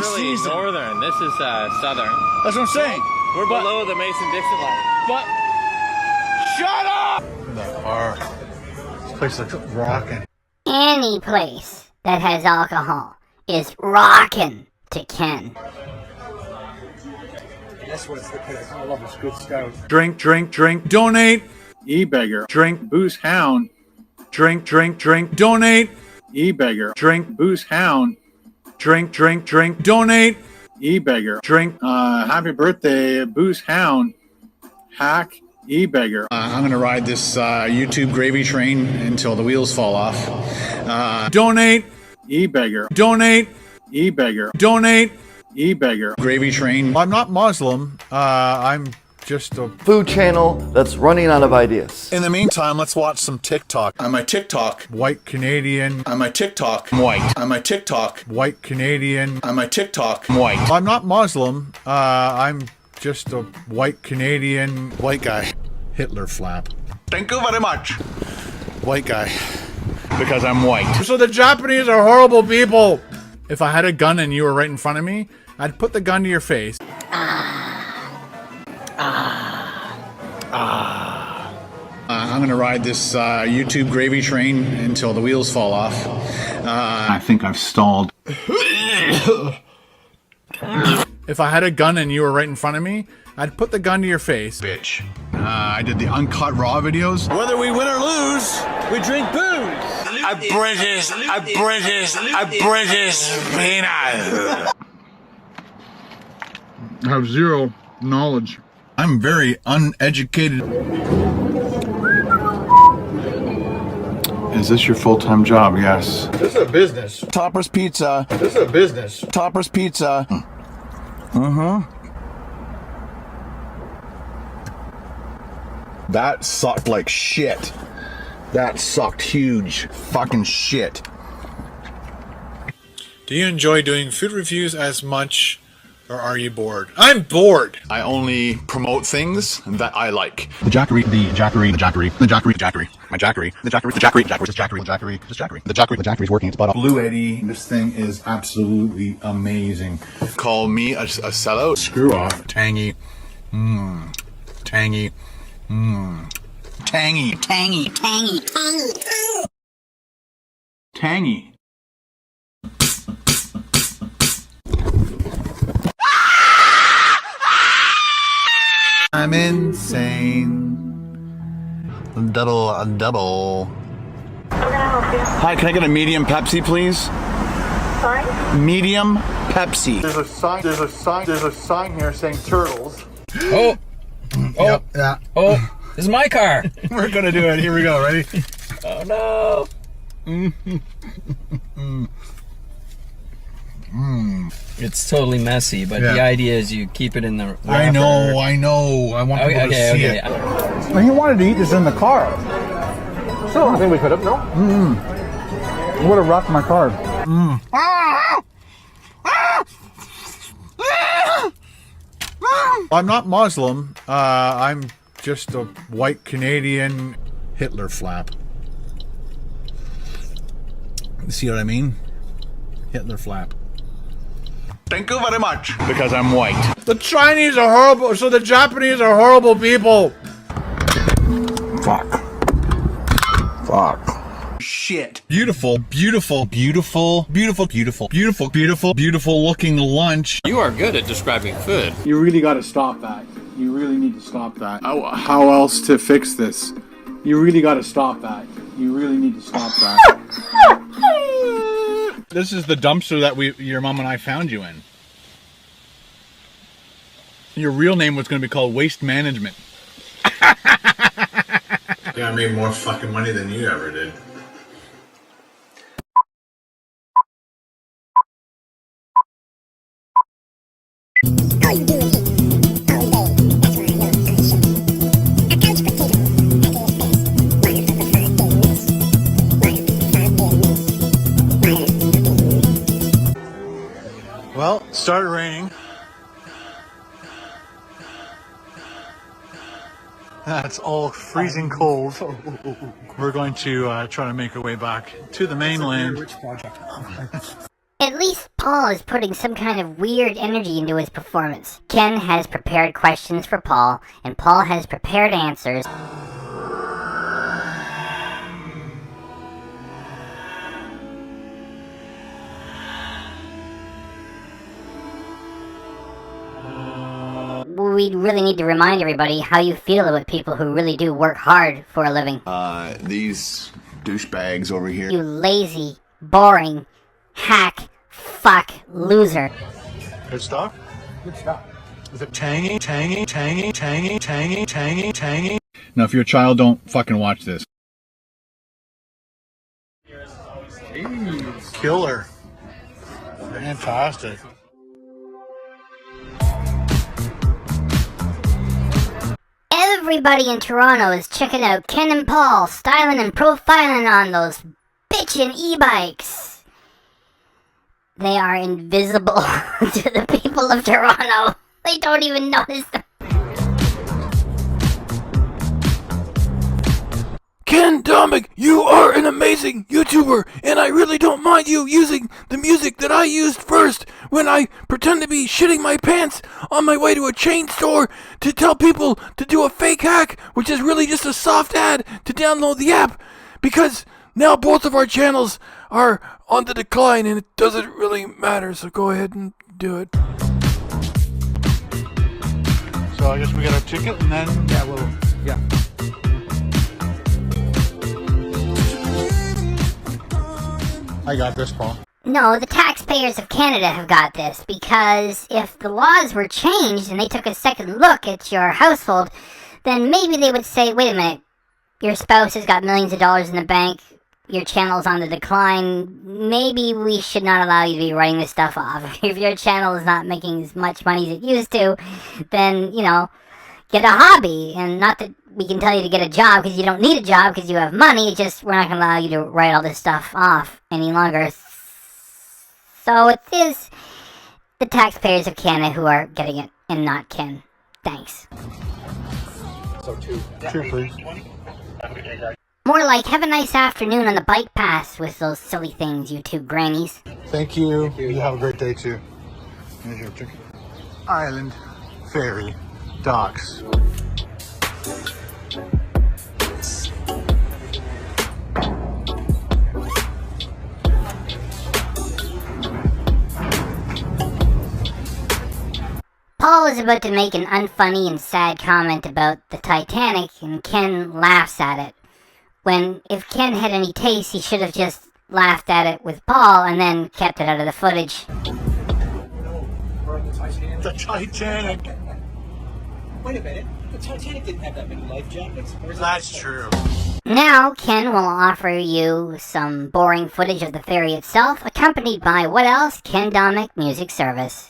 really northern. This is southern. That's what I'm saying. We're below the Mason-Dixon line. But shut up! The car. This place looks rocking. Any place that has alcohol is rockin' to Ken. That's what's the case. I love this good scout. Drink, drink, drink, donate. E-beggar. Drink, booze, hound. Drink, drink, drink, donate. E-beggar. Drink, booze, hound. Drink, drink, drink, donate. E-beggar. Drink, happy birthday, booze, hound. Hack, e-beggar. I'm gonna ride this YouTube gravy train until the wheels fall off. Donate. E-beggar. Donate. E-beggar. Donate. E-beggar. Gravy train. I'm not Muslim. I'm just a food channel that's running out of ideas. In the meantime, let's watch some TikTok. On my TikTok, white Canadian. On my TikTok, white. On my TikTok, white Canadian. On my TikTok, white. I'm not Muslim. I'm just a white Canadian. White guy. Hitler flap. Thank you very much. White guy. Because I'm white. So the Japanese are horrible people. If I had a gun and you were right in front of me, I'd put the gun to your face. I'm gonna ride this YouTube gravy train until the wheels fall off. I think I've stalled. If I had a gun and you were right in front of me, I'd put the gun to your face. Bitch. I did the uncut raw videos. Whether we win or lose, we drink booze. I'm British peanut. I have zero knowledge. I'm very uneducated. Is this your full-time job? Yes. This is a business. Topper's Pizza. This is a business. Topper's Pizza. That sucked like shit. That sucked huge fucking shit. Do you enjoy doing food reviews as much, or are you bored? I'm bored! I only promote things that I like. The Jackery, the Jackery, the Jackery, the Jackery, Jackery, my Jackery, the Jackery, the Jackery, Jackery, the Jackery, the Jackery, the Jackery, the Jackery, the Jackery's working its butt off. Blue Eddie, this thing is absolutely amazing. Call me a sellout. Screw off. Tangy. Tangy. Tangy. Tangy, tangy, tangy, Tangy. I'm insane. Double. Hi, can I get a medium Pepsi, please? Sorry? Medium Pepsi. There's a sign here saying turtles. Oh, Yep, yeah. oh, this is my car. We're gonna do it. Here we go. Ready? Oh no. It's totally messy, but the idea is you keep it in the wrapper. I know. I want people to see it. Well, he wanted to eat this in the car. So I think we could have. No. I would have rocked my car. I'm not Muslim. I'm just a white Canadian Hitler flap. See what I mean? Hitler flap. Thank you very much. Because I'm white. The Chinese are horrible, so the Japanese are horrible people. Fuck. Shit. Beautiful looking lunch. You are good at describing food. You really got to stop that. You really need to stop that. How else to fix this? You really got to stop that. You really need to stop that. This is the dumpster that your mom and I found you in. Your real name was going to be called Waste Management. Yeah, I made more fucking money than you ever did. Well, it started raining. It's all freezing cold. We're going to try to make our way back to the mainland. At least Paul is putting some kind of weird energy into his performance. Ken has prepared questions for Paul, and Paul has prepared answers. We really need to remind everybody how you feel about people who really do work hard for a living. These douchebags over here. You lazy, boring, hack, fuck, loser. Good stuff? Good stuff. Is it tangy, tangy, tangy, tangy, tangy, tangy, tangy? Now, if you're a child, don't fucking watch this. Jeez. Killer. Fantastic. Everybody in Toronto is checking out Ken and Paul styling and profiling on those bitchin' e-bikes. They are invisible to the people of Toronto. They don't even notice them. Ken, Domik, you are an amazing YouTuber, and I really don't mind you using the music that I used first when I pretend to be shitting my pants on my way to a chain store to tell people to do a fake hack, which is really just a soft ad to download the app, because now both of our channels are on the decline and it doesn't really matter, so go ahead and do it. So I guess we got our ticket and then, yeah. I got this, Paul. No, the taxpayers of Canada have got this, because if the laws were changed and they took a second look at your household, then maybe they would say, wait a minute, your spouse has got millions of dollars in the bank, your channel's on the decline, maybe we should not allow you to be writing this stuff off. If your channel is not making as much money as it used to, then, you know, get a hobby. And not that we can tell you to get a job, because you don't need a job because you have money, it's just we're not going to allow you to write all this stuff off any longer. So it is the taxpayers of Canada who are getting it, and not Ken. Thanks. So two, please. More like, have a nice afternoon on the bike pass with those silly things, you two grannies. Thank you. You have a great day too. Here's your ticket. Island ferry docks. Paul is about to make an unfunny and sad comment about the Titanic, and Ken laughs at it. When, if Ken had any taste, he should have just laughed at it with Paul and then kept it out of the footage. The Titanic. Wait a minute. The Titanic didn't have that many life jackets. That's true. Now, Ken will offer you some boring footage of the ferry itself, accompanied by what else? Ken Domik Music Service.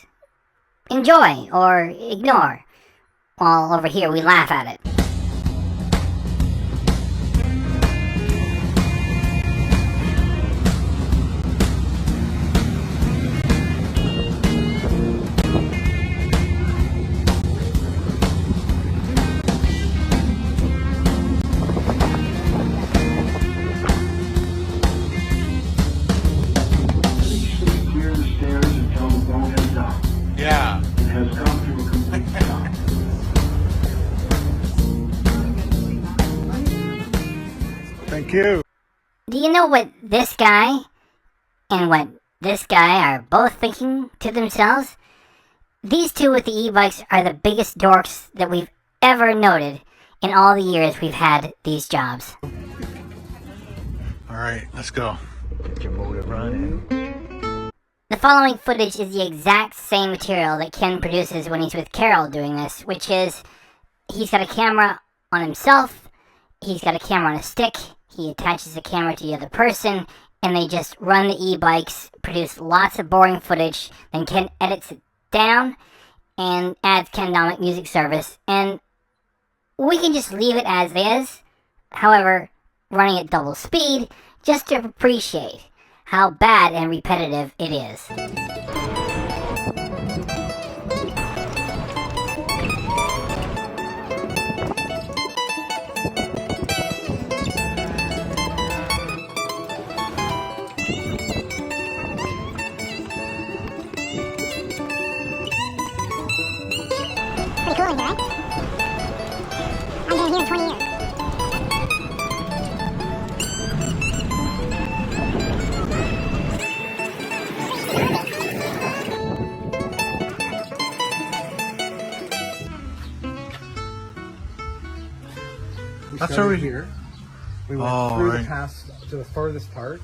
Enjoy, or ignore, while over here we laugh at it. Yeah. Thank you. Do you know what this guy and what this guy are both thinking to themselves? These two with the e-bikes are the biggest dorks that we've ever noted in all the years we've had these jobs. All right, let's go. Get your motor running. The following footage is the exact same material that Ken produces when he's with Carol doing this, which is he's got a camera on himself, he's got a camera on a stick, he attaches the camera to the other person, and they just run the e-bikes, produce lots of boring footage, then Ken edits it down and adds Ken Domik Music Service, and we can just leave it as is, however, running at double speed, just to appreciate how bad and repetitive it is. We That's started where we- here. We went Oh, through right. the pass to the furthest part.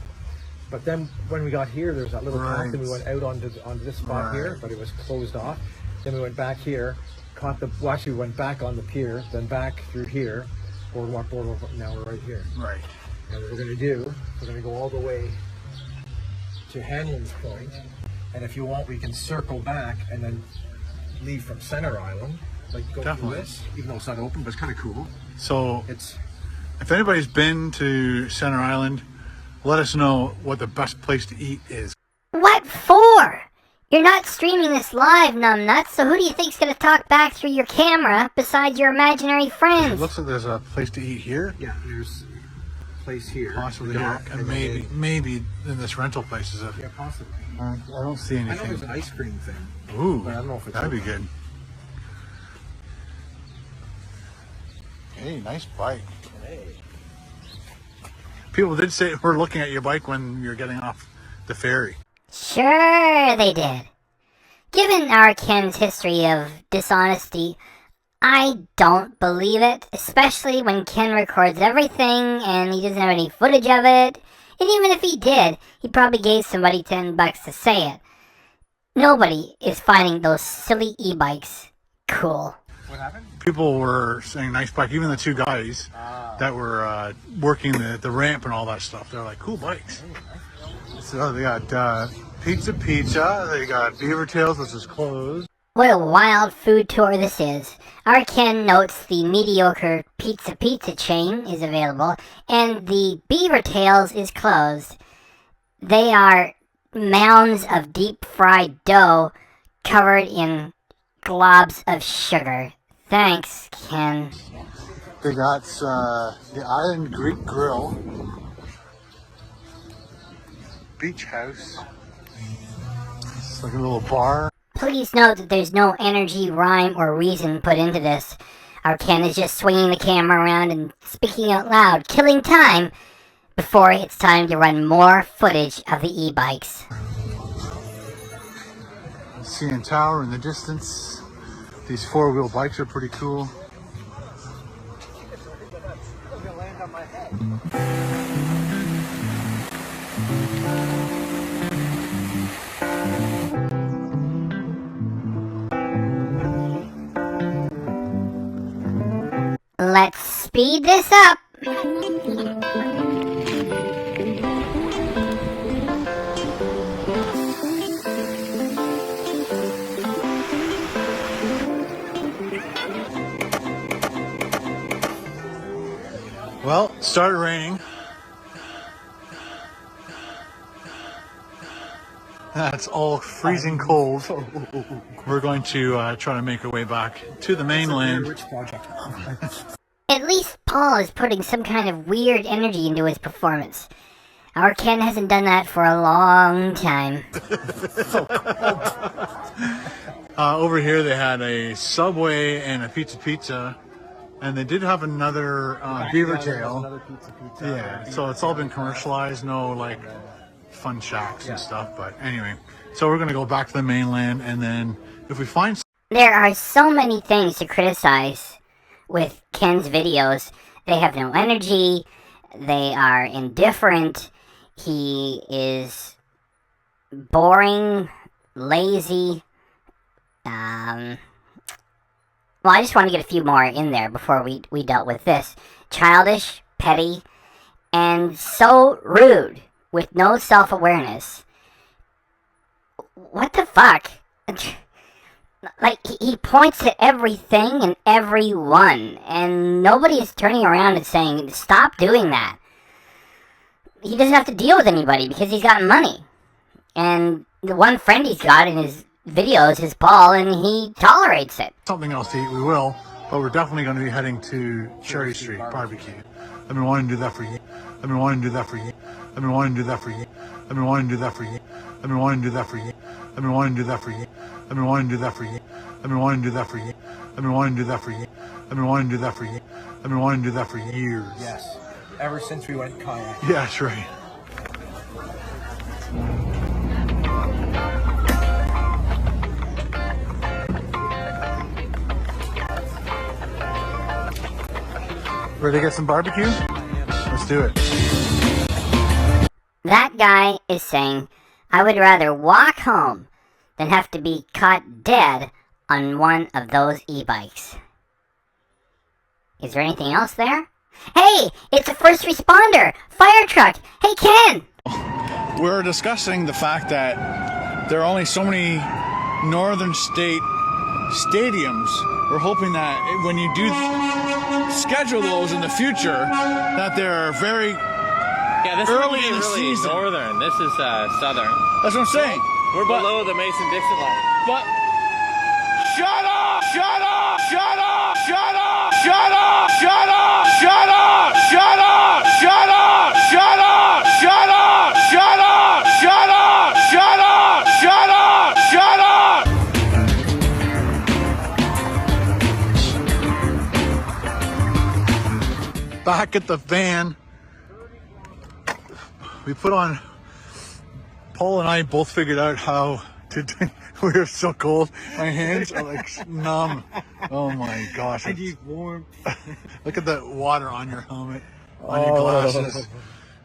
But then when we got here, there was that little path, and we Right. went out onto this spot here, Right. but it was closed off. Then we went back here, well, actually we went back on the pier, then back through here, boardwalk, now we're right here. Right. And what we're going to do, we're going to go all the way to Hanlon's Point, and if you want, we can circle back and then leave from Center Island, like go Definitely. through this, even though it's not open, but it's kind of cool. So It's if anybody's been to Center Island, let us know what the best place to eat is. What for? You're not streaming this live, numbnuts, so who do you think's gonna talk back through your camera besides your imaginary It friends? looks like there's a place to eat here. yeah, there's a place here, Possibly the here. dock, And then maybe in this rental place is it? yeah, possibly. I don't see I know there's anything. an ice cream thing. Ooh, but I don't know if it's that'd be open. good. Hey, nice bike. People did say we're looking at your bike when you're getting off the ferry. Sure they did. Given our Ken's history of dishonesty, I don't believe it, especially when Ken records everything and he doesn't have any footage of it. And even if he did, he probably gave somebody $10 to say it. Nobody is finding those silly e-bikes cool. What happened? People were saying nice bike. Even the two guys that were working the ramp and all that stuff. They're like, cool bikes. So they got pizza. They got Beaver Tails, which is closed. What a wild food tour this is. Our Ken notes the mediocre pizza chain is available, and the Beaver Tails is closed. They are mounds of deep-fried dough covered in globs of sugar. Thanks, Ken. They got the Island Greek Grill, Beach House. It's like a little bar. Please note that there's no energy, rhyme, or reason put into this. Our Ken is just swinging the camera around and speaking out loud, killing time before it's time to run more footage of the e-bikes. CN Tower in the distance. These four-wheel bikes are pretty cool. Let's speed this up. Well, it started raining. It's all freezing cold. We're going to try to make our way back to the mainland. Rich project. At least Paul is putting some kind of weird energy into his performance. Our Ken hasn't done that for a long time. Over here they had a Subway and a pizza, and they did have another Beaver Tail. Another pizza. Yeah, so it's all been commercialized, no like fun shacks and stuff. But anyway, so we're gonna go back to the mainland, and then if we find There are so many things to criticize with Ken's videos. They have no energy, they are indifferent, he is boring, lazy. Well, I just want to get a few more in there before we dealt with this. Childish, petty, and so rude, with no self-awareness. What the fuck? Like, he points at everything and everyone, and nobody is turning around and saying, stop doing that. He doesn't have to deal with anybody because he's got money. And the one friend he's got in his videos is Paul, and he tolerates it. something else to eat, we will. But we're definitely going to be heading to Cherry Street Barbecue. I've been wanting to do that for you. I've been wanting to do that for you. I've been wanting to do that for you. I've been wanting to do that for you. I've been wanting to do that for you. I've been wanting to do that for you. I've been wanting to do that for you. I've been wanting to do that for you. I've been wanting to do that for you. I've been wanting to do that for you. I've been wanting to do that for years. Yes. Ever since we went kayaking. Yeah, that's right. Ready to get some barbecue? Let's do it. That guy is saying, I would rather walk home than have to be caught dead on one of those e-bikes. Is there anything else there? Hey, it's a first responder! Fire truck! Hey, Ken! We're discussing the fact that there are only so many northern state stadiums. We're hoping that when you do schedule those in the future, that they're very this early is in the really season. northern. This is southern. That's what I'm saying. We're below the Mason-Dixon line. But shut up! Shut up! Shut up! Shut up! Shut up! Shut up! Shut up! Shut up! Shut up! Shut up! Shut up! Shut up! Shut up! Shut up! Shut up! Shut up! Back at the van, we put on. Paul and I both figured out how to do. We were so cold. My hands are like numb. Oh my gosh. I need warmth. Look at the water on your helmet, on your glasses.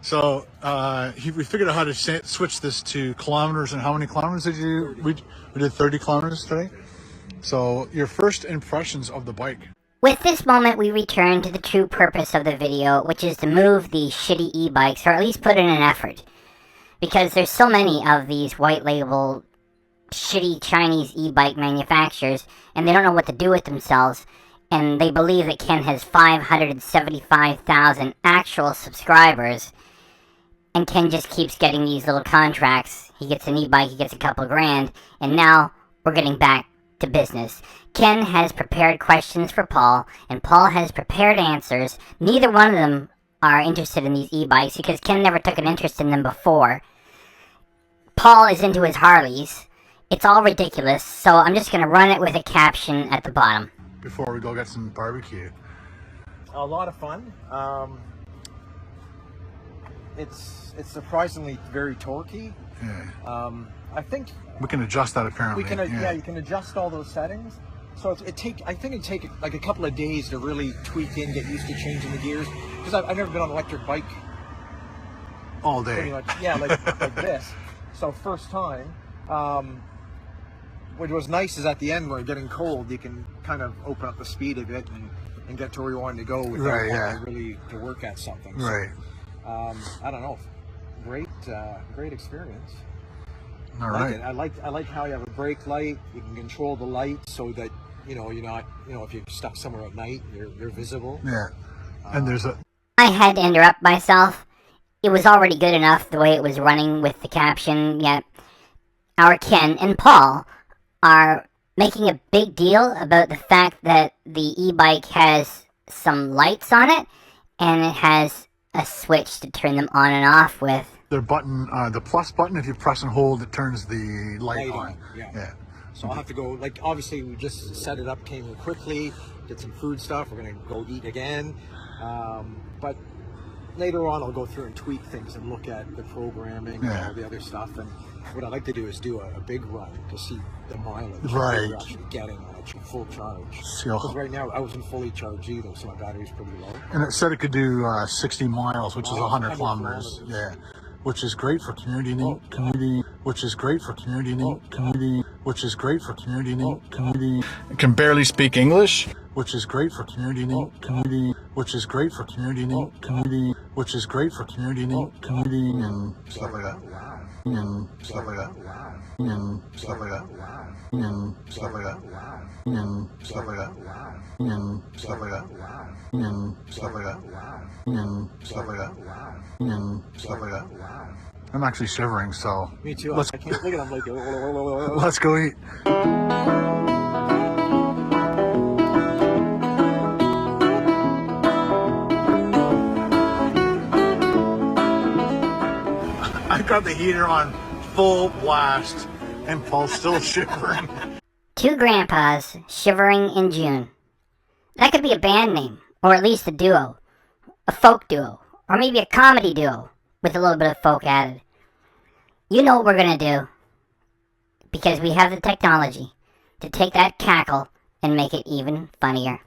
So we figured out how to switch this to kilometers. And how many kilometers did you? We did 30 kilometers today. So your first impressions of the bike. With this moment, we return to the true purpose of the video, which is to move these shitty e-bikes, or at least put in an effort. Because there's so many of these white label shitty Chinese e-bike manufacturers, and they don't know what to do with themselves, and they believe that Ken has 575,000 actual subscribers, and Ken just keeps getting these little contracts. He gets an e-bike, he gets a couple grand, and now we're getting back to business. Ken has prepared questions for Paul, and Paul has prepared answers. Neither one of them are interested in these e-bikes because Ken never took an interest in them before. Paul is into his Harleys. It's all ridiculous, so I'm just going to run it with a caption at the bottom. Before we go get some barbecue. A lot of fun. It's surprisingly very torquey. Yeah. I think We can adjust that apparently. we can. Yeah, you can adjust all those settings. So I think it'd take like a couple of days to really tweak in, get used to changing the gears. Because I've never been on an electric bike. All day. Pretty much, yeah, like this. So first time. What was nice is at the end, when it's getting cold, you can kind of open up the speed a bit and get to where you want to go without having really to work at something. So, Right. I don't know. Great experience. All I like right. it. I like how you have a brake light. You can control the light so that you're not if you're stuck somewhere at night, you're visible. Yeah. And there's a. I had to interrupt myself. It was already good enough the way it was running with the caption, yet our Ken and Paul are making a big deal about the fact that the e-bike has some lights on it, and it has a switch to turn them on and off with. The button, the plus button, if you press and hold, it turns the light on. Yeah. So I'll have to go, obviously we just set it up, came here quickly, did some food stuff, we're going to go eat again. But later on I'll go through and tweak things and look at the programming and all the other stuff. And what I'd like to do is do a big run to see the mileage that you're actually getting on a full charge. Because right now I wasn't fully charged either, so my battery's pretty low. And it said it could do 60 miles, which is 100 kilometers. Yeah. Which is great for community, which is great for community, which is great for community, can barely speak English, which is great for community, which is great for community, which is great for community, and stuff like that, and stuff like that, and stuff like that, and stuff like that, and stuff like that, and stuff like that, and stuff like that, and stuff like that, and stuff like that. I'm actually shivering, so Me too. Let's, I can't look at them like. let's go eat. I got the heater on full blast, and Paul's still shivering. Two grandpas shivering in June. That could be a band name, or at least a duo. A folk duo, or maybe a comedy duo with a little bit of folk added. You know what we're gonna do, because we have the technology to take that cackle and make it even funnier.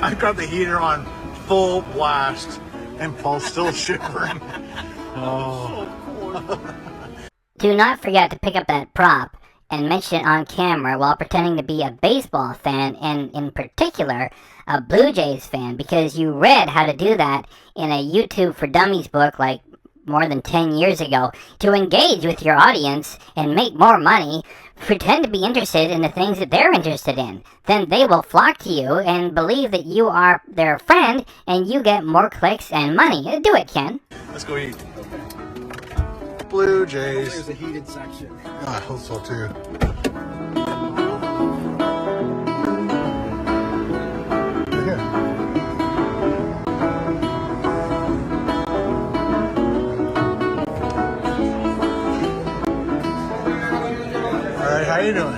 I got the heater on full blast, and Paul's still shivering. Oh. Do not forget to pick up that prop and mention it on camera while pretending to be a baseball fan, and in particular, a Blue Jays fan, because you read how to do that in a YouTube for Dummies book like more than 10 years ago. To engage with your audience and make more money, pretend to be interested in the things that they're interested in. Then they will flock to you and believe that you are their friend, and you get more clicks and money. Do it, Ken. Let's go eat. Blue Jays. There's a heated section. Oh, I hope so too. Okay. All right, how you doing?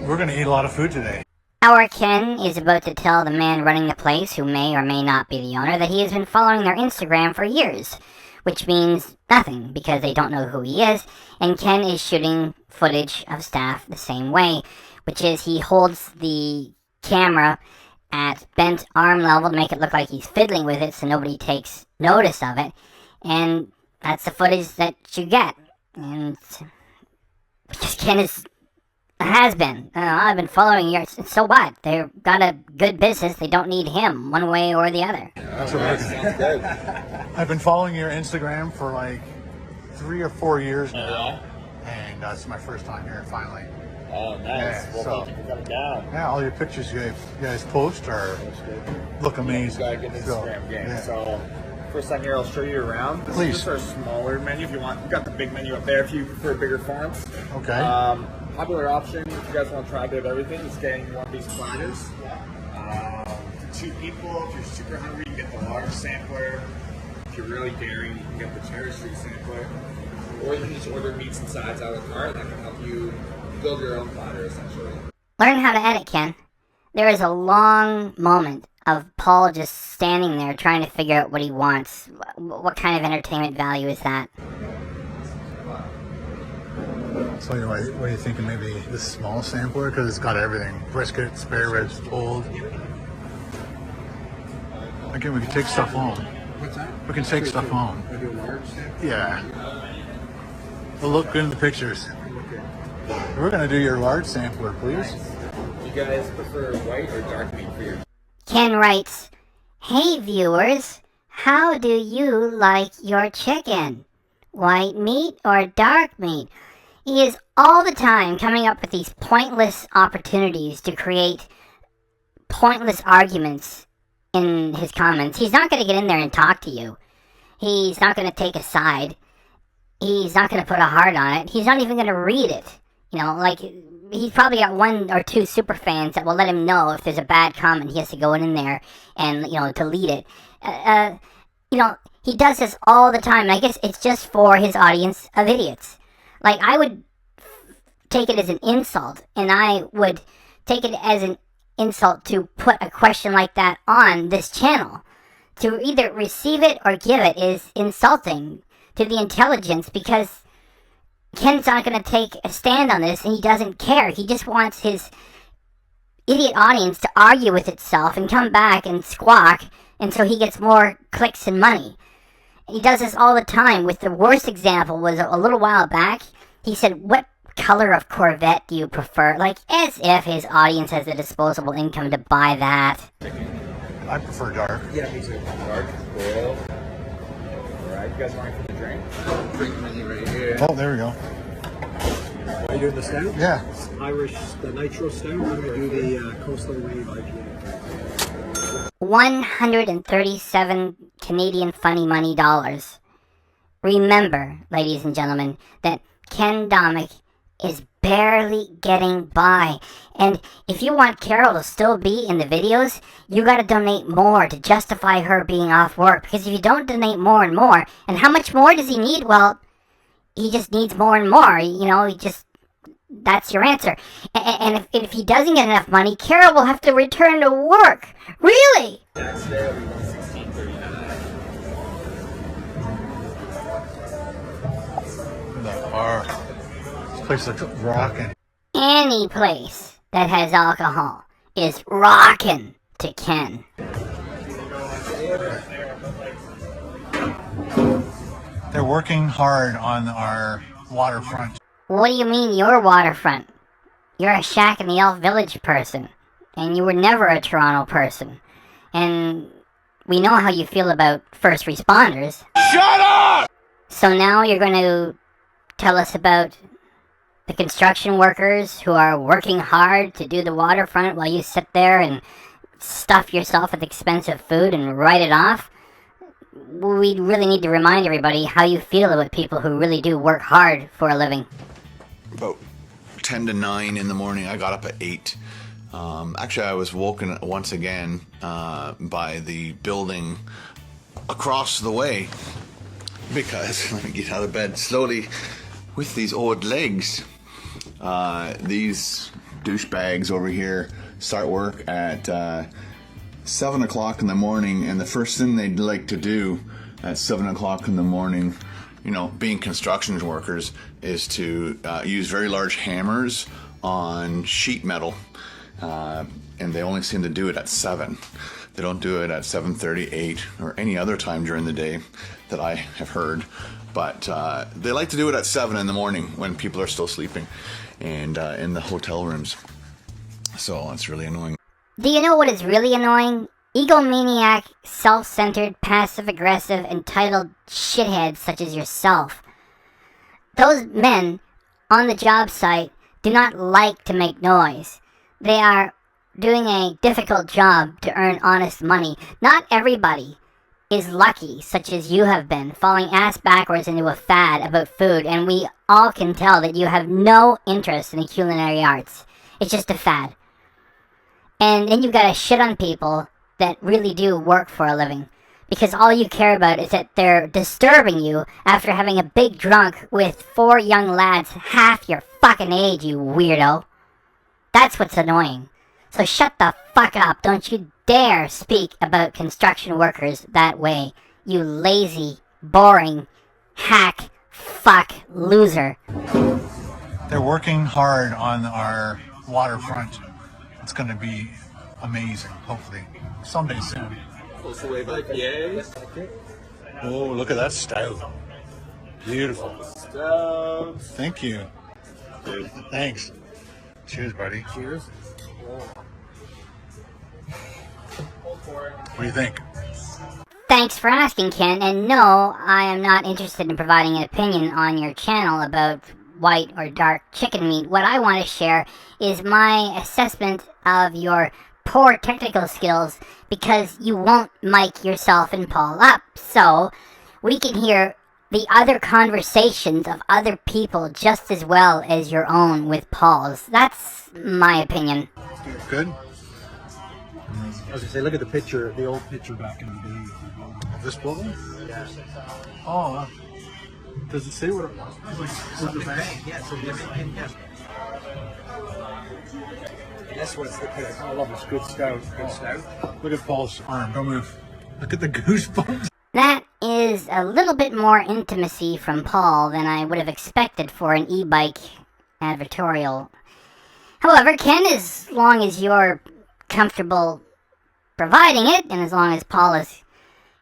We're gonna eat a lot of food today. Our Ken is about to tell the man running the place, who may or may not be the owner, that he has been following their Instagram for years, which means nothing because they don't know who he is, and Ken is shooting footage of staff the same way, which is he holds the camera at bent arm level to make it look like he's fiddling with it so nobody takes notice of it, and that's the footage that you get. And because Ken is has been. I've been following yours. So what? They've got a good business. They don't need him one way or the other. That's what I've been following your Instagram for like 3 or 4 years now. And it's my first time here finally. Oh, nice. Yeah, well, so, thank you for coming down. Yeah, all your pictures you guys post look amazing. Got a good Instagram game. Yeah. So, first time here, I'll show you around. Please. This is our smaller menu. If you want, we've got the big menu up there if you prefer bigger fonts. Okay. Popular option, if you guys want to try a bit of everything, is getting one of these platters. For 2 people, if you're super hungry, you can get the large sampler. If you're really daring, you can get the cherry street sampler. Or you can just order meats and sides out of the cart. That can help you build your own platter, essentially. Learn how to edit, Ken. There is a long moment of Paul just standing there trying to figure out what he wants. What kind of entertainment value is that? So what are you thinking? Maybe this small sampler because it's got everything: brisket, spare ribs, pulled. Again, we can take stuff home. What's that? We can take stuff home. I do a large sample. Yeah. We'll look good in the pictures. We're gonna do your large sampler, please. You guys prefer white or dark meat for your? Ken writes, "Hey viewers, how do you like your chicken? White meat or dark meat?" He is all the time coming up with these pointless opportunities to create pointless arguments in his comments. He's not going to get in there and talk to you. He's not going to take a side. He's not going to put a heart on it. He's not even going to read it. You know, like, he's probably got 1 or 2 super fans that will let him know if there's a bad comment. He has to go in there and, delete it. He does this all the time, and I guess it's just for his audience of idiots. Like, I would take it as an insult, and I would take it as an insult to put a question like that on this channel. To either receive it or give it is insulting to the intelligence, because Ken's not going to take a stand on this, and he doesn't care. He just wants his idiot audience to argue with itself and come back and squawk, and so he gets more clicks and money. He does this all the time. With the worst example was a little while back. He said, "What color of Corvette do you prefer?" Like, as if his audience has the disposable income to buy that. I prefer dark. Yeah, me too. Dark, cool. Alright, you guys want for the drink? Drink menu right here. Oh, there we go. Are you doing the stout? Yeah. Irish, the nitro stout. I'm going to do the Coastal Wave IPA. 137 Canadian funny money dollars. Remember, ladies and gentlemen, that Ken Domik is barely getting by. And if you want Carol to still be in the videos, you gotta donate more to justify her being off work. Because if you don't donate more and more, and how much more does he need? Well, he just needs more and more. That's your answer. And if he doesn't get enough money, Carol will have to return to work. Really? Tax day will be $16.39. The bar. This place looks rocking. Any place that has alcohol is rockin' to Ken. They're working hard on our waterfront. What do you mean your waterfront? You're a Shack in the Elf Village person, and you were never a Toronto person. And we know how you feel about first responders. Shut up! So now you're going to tell us about the construction workers who are working hard to do the waterfront while you sit there and stuff yourself with expensive food and write it off? We really need to remind everybody how you feel about people who really do work hard for a living. About 10 to 9 in the morning, I got up at 8. Actually, I was woken once again by the building across the way because, let me get out of bed slowly, with these old legs. These douchebags over here start work at 7 o'clock in the morning, and the first thing they'd like to do at 7 o'clock in the morning, you know, being construction workers, is to use very large hammers on sheet metal, and they only seem to do it at 7. They don't do it at 7:30, 8, or any other time during the day that I have heard. But they like to do it at 7 in the morning when people are still sleeping and in the hotel rooms. So it's really annoying. Do you know what is really annoying? Egomaniac, self-centered, passive-aggressive, entitled shitheads such as yourself. Those men on the job site do not like to make noise. They are doing a difficult job to earn honest money. Not everybody is lucky, such as you have been, falling ass backwards into a fad about food, and we all can tell that you have no interest in the culinary arts. It's just a fad. And then you've got to shit on people that really do work for a living, because all you care about is that they're disturbing you after having a big drunk with 4 young lads half your fucking age, you weirdo. That's what's annoying. So shut the fuck up. Don't you dare speak about construction workers that way, you lazy, boring, hack, fuck, loser. They're working hard on our waterfront. It's going to be amazing, hopefully. Someday soon. Oh, look at that stout. Beautiful. Thank you. Thanks. Cheers, buddy. Cheers. What do you think? Thanks for asking, Ken, and no, I am not interested in providing an opinion on your channel about white or dark chicken meat. What I want to share is my assessment of your poor technical skills, because you won't mic yourself and Paul up, so we can hear the other conversations of other people just as well as your own with Paul's. That's my opinion. Good? I was going to say, look at the picture, the old picture back in the day. Of this building? Yeah. Oh, does it say what it was? Like, the bag? Yeah, so that's what's the picture. I love this. Good stout. Good stout. Look at Paul's arm. Don't move. Look at the goosebumps. That is a little bit more intimacy from Paul than I would have expected for an e-bike advertorial. However, Ken, as long as you're comfortable providing it, and as long as Paul is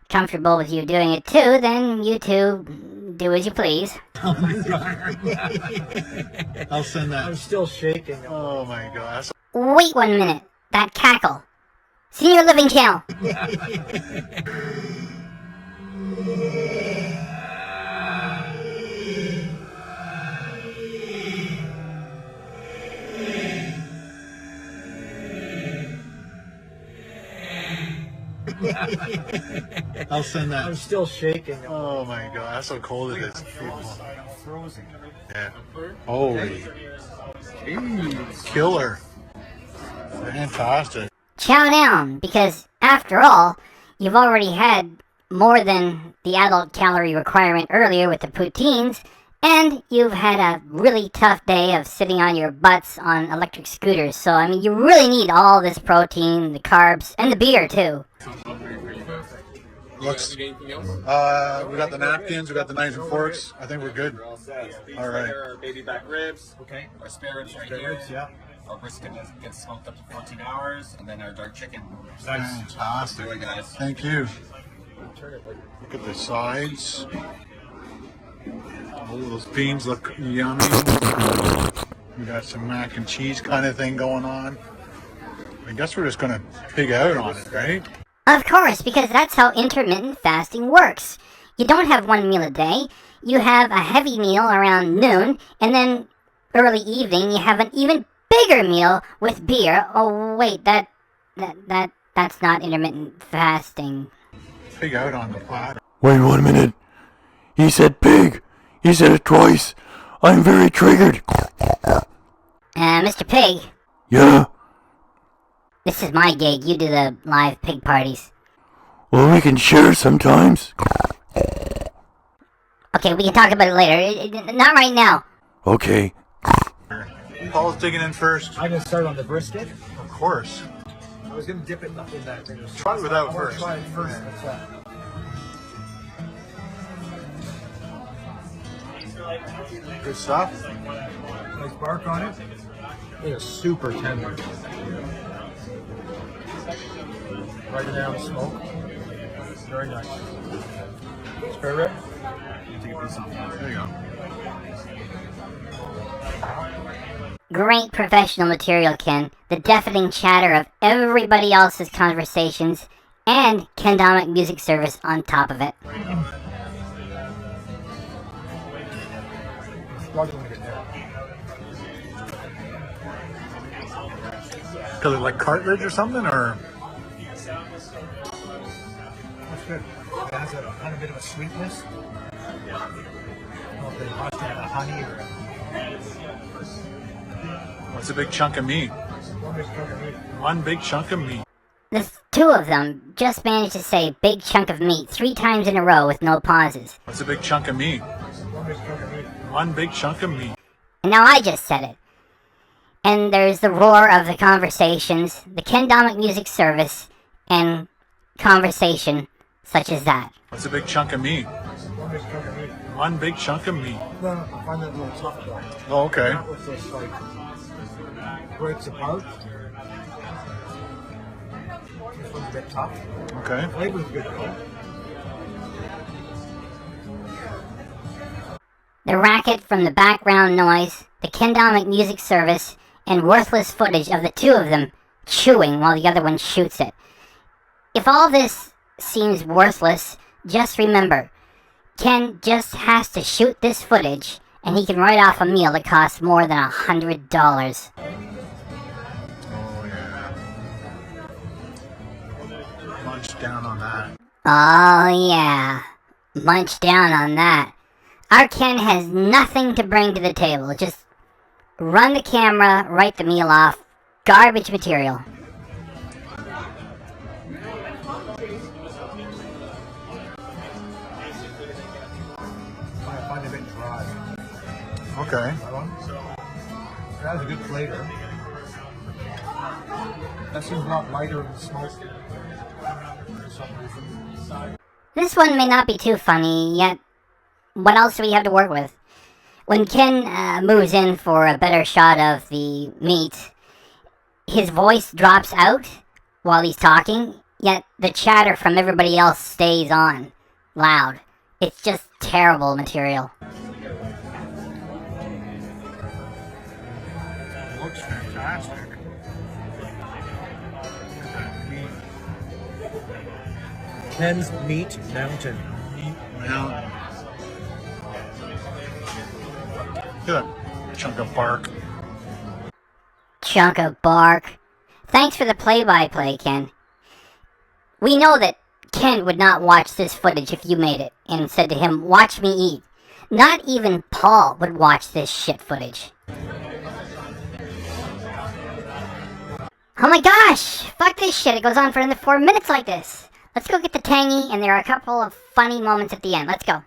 comfortable with you doing it too, then you two do as you please. I'll send that. I'm still shaking. Oh my gosh. Wait 1 minute. That cackle. Senior Living Channel. I'll send that. I'm still shaking. Oh my god, that's how cold it is. I'm frozen. Yeah. Holy. Jeez. Killer. Fantastic. Chow down, because after all, you've already had more than the adult calorie requirement earlier with the poutines, and you've had a really tough day of sitting on your butts on electric scooters. So, I mean, you really need all this protein, the carbs, and the beer, too. Looks. We got the napkins, we got the knives and forks. I think we're good. All right. Baby back ribs. Okay. Our spare ribs right Spare here. ribs, yeah. Our brisket gets smoked up to 14 hours, and then our dark chicken. Fantastic. Enjoy, guys. Thank you. Look at the sides. Oh, those beans look yummy. We got some mac and cheese kind of thing going on. I guess we're just gonna pig out on it, right? Of course, because that's how intermittent fasting works. You don't have one meal a day. You have a heavy meal around noon, and then early evening you have an even bigger meal with beer. Oh wait, that's not intermittent fasting. Pig out on the platter. Wait 1 minute. He said pig. He said it twice. I'm very triggered. Mr. Pig, Yeah? this is my gig. You do the live pig parties. Well, we can share sometimes. Okay, we can talk about it later. Not right now. Okay. Paul's digging in first. I'm gonna start on the brisket. Of course. I was gonna dip it in that thing. Try it without I wanna first. try it first. That's that. Good stuff. Nice bark on it. It is super tender. Right down the smoke. Very nice. Spare rib. Take a piece off. There you go. Great professional material, Ken. The deafening chatter of everybody else's conversations, and Ken Domik music service on top of it. Struggling to get there. Cause it like cartilage or something, or That's good. It has a kind of bit of a sweetness. I don't know if they must have a honey or what's a big chunk of meat? one big chunk of meat. One big chunk of meat. The two of them just managed to say big chunk of meat 3 times in a row with no pauses. What's a big chunk of meat? One big chunk of meat. One big chunk of meat. And now I just said it. And there's the roar of the conversations, the Ken Domik music service, and conversation such as that. What's a big chunk of meat? One big chunk of meat. One big chunk of meat. No, I find that a little tough though. Oh, okay. That was just like breaks apart. This one's a bit tough. Okay. Flavor's good though. The racket from the background noise, the Ken Domik music service, and worthless footage of the two of them chewing while the other one shoots it. If all this seems worthless, just remember, Ken just has to shoot this footage and he can write off a meal that costs more than $100. Oh yeah. Munch down on that. Oh yeah, munch down on that. Our Ken has nothing to bring to the table, just run the camera, write the meal off, garbage material. I find it a bit dry. Okay. That one. It has a good flavor. That seems a lot lighter in the smoke. For some reason. This one may not be too funny, yet what else do we have to work with? When Ken moves in for a better shot of the meat, his voice drops out while he's talking, yet the chatter from everybody else stays on, loud. It's just terrible material. Looks fantastic. Ken's Meat Mountain. Now, look at that chunk of bark. Chunk of bark. Thanks for the play-by-play, Ken. We know that Ken would not watch this footage if you made it and said to him, "Watch me eat." Not even Paul would watch this shit footage. Oh my gosh! Fuck this shit, it goes on for another 4 minutes like this. Let's go get the tangy, and there are a couple of funny moments at the end. Let's go.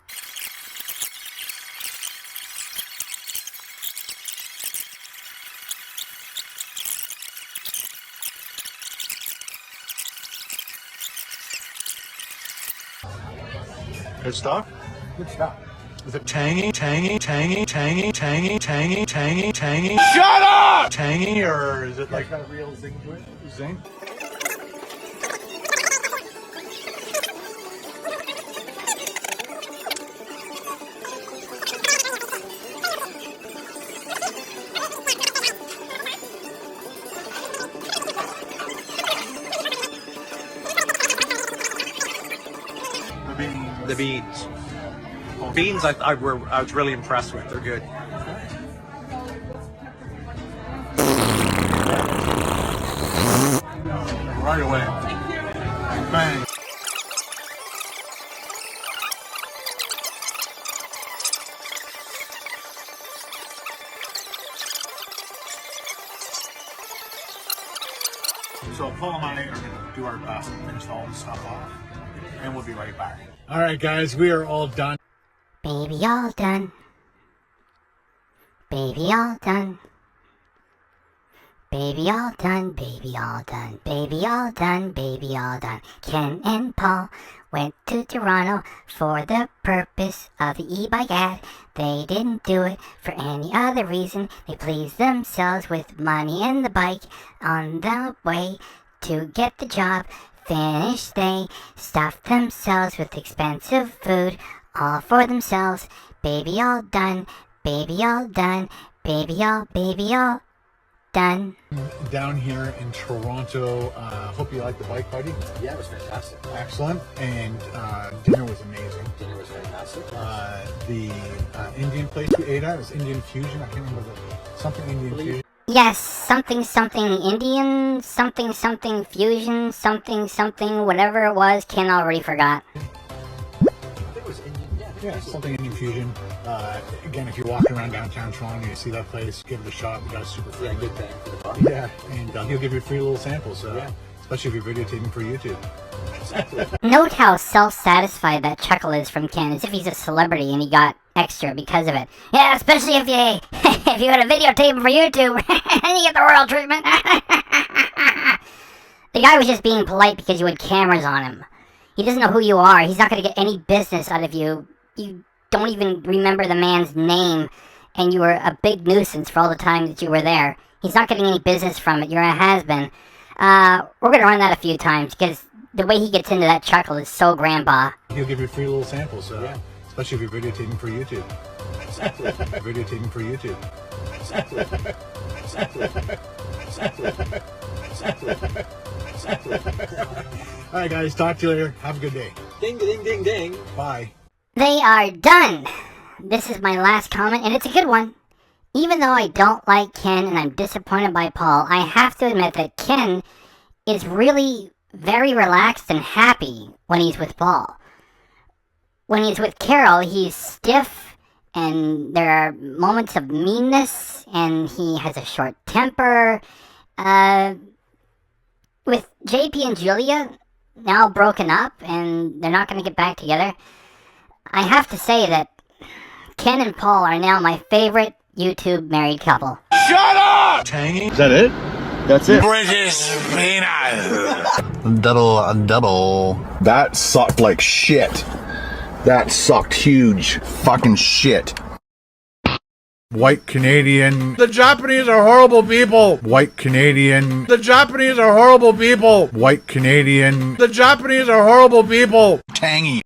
Good stuff. Good stuff. Is it tangy? Tangy? Tangy? Tangy? Tangy? Tangy? Tangy? Tangy? Shut up! Tangy, or is it like Got a real zing to it. zing? The beans. Beans, I was really impressed with. They're good. Right away. Bang. So Paul and I are going to do our best to finish all this stuff off, and we'll be right back. All right, guys, we are all done. Baby, all done. Baby, all done. Baby, all done. Baby, all done. Baby, all done. Baby, all done. Ken and Paul went to Toronto for the purpose of the e-bike ad. They didn't do it for any other reason. They pleased themselves with money and the bike. On the way to get the job finished, they stuffed themselves with expensive food, all for themselves. Baby, all done. Baby, all done. Baby, all done. Down here in Toronto, hope you liked the bike party. Yeah, it was fantastic. Excellent. And dinner was amazing. Dinner was fantastic. The Indian place we ate at was Indian Fusion. I can't remember something Indian Fusion. Yes, something Indian, something fusion, something whatever it was. Ken already forgot. I think it was Indian. Yeah, something Indian Fusion. Again, if you're walking around downtown Toronto and you see that place, give it a shot. The guy's super friendly. Good bang for the buck. Yeah, and he'll give you free little samples. Especially if you're videotaping for YouTube. Note how self-satisfied that chuckle is from Ken, as if he's a celebrity and he got extra because of it. Yeah, especially if you if you had a videotape for YouTube and you get the royal treatment. The guy was just being polite because you had cameras on him. He doesn't know who you are. He's not going to get any business out of you. You don't even remember the man's name, and you were a big nuisance for all the time that you were there. He's not getting any business from it. You're a has-been. We're going to run that a few times, because the way he gets into that chuckle is so grandpa. He'll give you free little samples, especially if you're videotaping for YouTube. Videotaping for YouTube. All right, guys, talk to you later. Have a good day. Ding, ding, ding, ding. Bye. They are done. This is my last comment, and it's a good one. Even though I don't like Ken and I'm disappointed by Paul, I have to admit that Ken is really very relaxed and happy when he's with Paul. When he's with Carol, he's stiff, and there are moments of meanness, and he has a short temper. With JP and Julia now broken up, and they're not going to get back together, I have to say that Ken and Paul are now my favorite YouTube married couple. Shut up! Tangy. Is that it? That's it. British peanut. Double. That sucked like shit. That sucked huge fucking shit. White Canadian. The Japanese are horrible people. White Canadian. The Japanese are horrible people. White Canadian. The Japanese are horrible people. Tangy.